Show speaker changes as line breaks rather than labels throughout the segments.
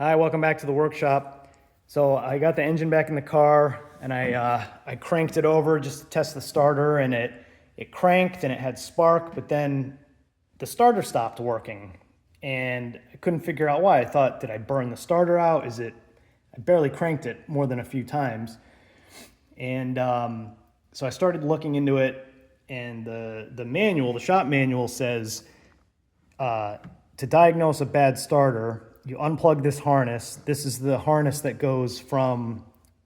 Hi, welcome back to the workshop. So I got the engine back in the car and I cranked it over just to test the starter, and it cranked and it had spark, but then the starter stopped working and I couldn't figure out why. I thought, did I burn the starter out? I barely cranked it more than a few times. And so I started looking into it, and the manual, the shop manual says, to diagnose a bad starter, you unplug this harness. This is the harness that goes from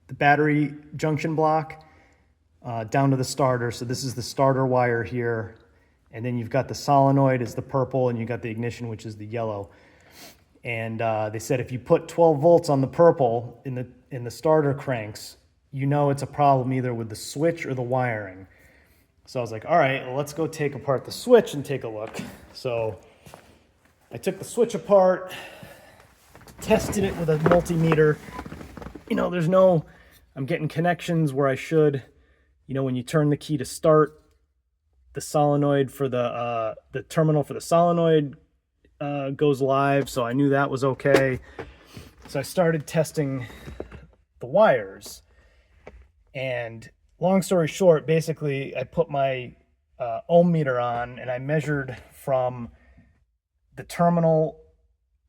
the battery junction block down to the starter. So this is the starter wire here. And then you've got the solenoid is the purple, and you've got the ignition, which is the yellow. And they said if you put 12 volts on the purple in the starter cranks, you know it's a problem either with the switch or the wiring. So I was like, all right, well, let's go take apart the switch and take a look. So I took the switch apart, tested it with a multimeter. I'm getting connections where I should. When you turn the key to start, the solenoid for the terminal for the solenoid goes live. So I knew that was okay. So I started testing the wires. And long story short, basically I put my ohm meter on and I measured from the terminal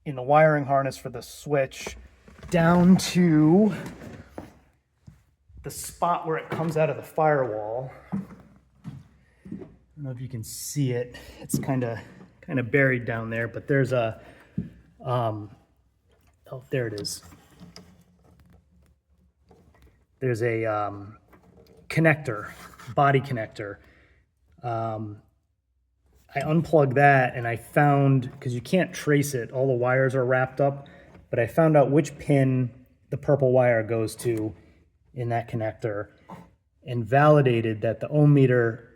in the wiring harness for the switch down to the spot where it comes out of the firewall. I don't know if you can see it. It's kind of buried down there, but there's a there it is. There's a connector, body connector. I unplugged that and I found, because you can't trace it, all the wires are wrapped up, but I found out which pin the purple wire goes to in that connector and validated that the ohm meter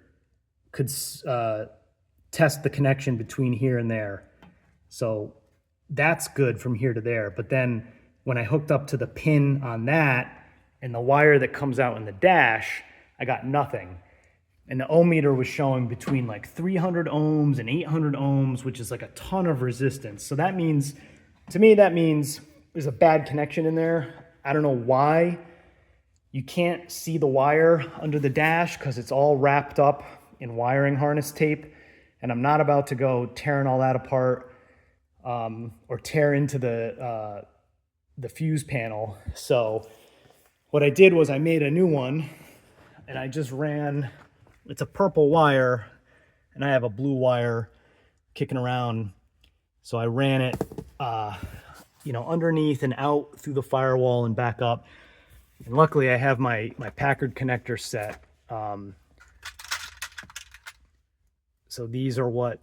could test the connection between here and there. So that's good from here to there. But then when I hooked up to the pin on that and the wire that comes out in the dash, I got nothing. And the ohm meter was showing between like 300 ohms and 800 ohms, which is like a ton of resistance. So that means, to me, there's a bad connection in there. I don't know why. You can't see the wire under the dash because it's all wrapped up in wiring harness tape. And I'm not about to go tearing all that apart or tear into the fuse panel. So what I did was I made a new one and I just ran. It's a purple wire, and I have a blue wire kicking around. So I ran it, underneath and out through the firewall and back up. And luckily, I have my Packard connector set. So these are what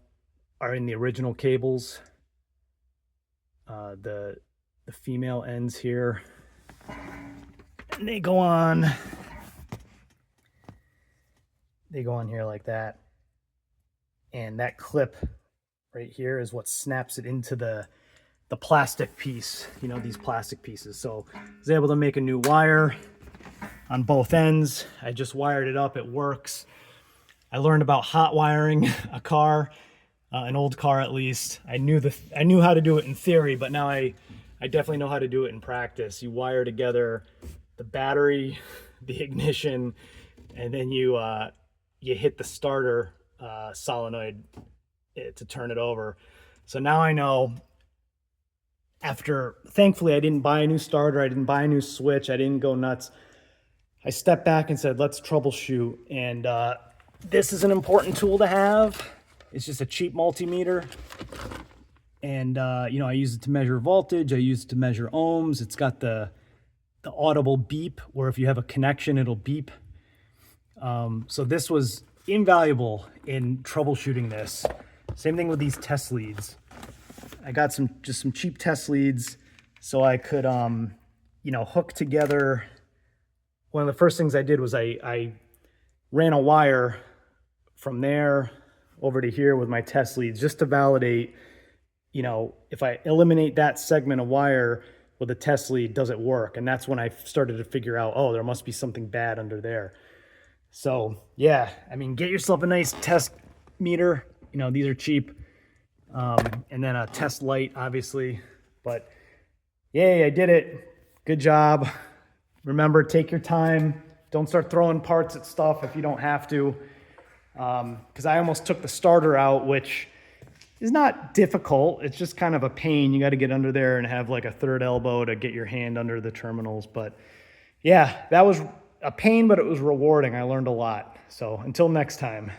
are in the original cables. The female ends here, and they go on. They go on here like that. And that clip right here is what snaps it into the plastic piece, these plastic pieces. So I was able to make a new wire on both ends. I just wired it up, it works. I learned about hot wiring a car, an old car at least. I knew how to do it in theory, but now I definitely know how to do it in practice. You wire together the battery, the ignition, and then you hit the starter solenoid to turn it over. So now I know. Thankfully, I didn't buy a new starter. I didn't buy a new switch. I didn't go nuts. I stepped back and said, let's troubleshoot. And this is an important tool to have. It's just a cheap multimeter. And, I use it to measure voltage. I use it to measure ohms. It's got the audible beep, where if you have a connection, it'll beep. So this was invaluable in troubleshooting this. Same thing with these test leads. I got some cheap test leads so I could, hook together. One of the first things I did was I ran a wire from there over to here with my test leads just to validate, if I eliminate that segment of wire with a test lead, does it work? And that's when I started to figure out, there must be something bad under there. So yeah, get yourself a nice test meter. These are cheap. And then a test light, obviously. But yay, I did it. Good job. Remember, take your time. Don't start throwing parts at stuff if you don't have to. Because I almost took the starter out, which is not difficult. It's just kind of a pain. You got to get under there and have like a third elbow to get your hand under the terminals. But yeah, that was a pain, but it was rewarding. I learned a lot. So until next time.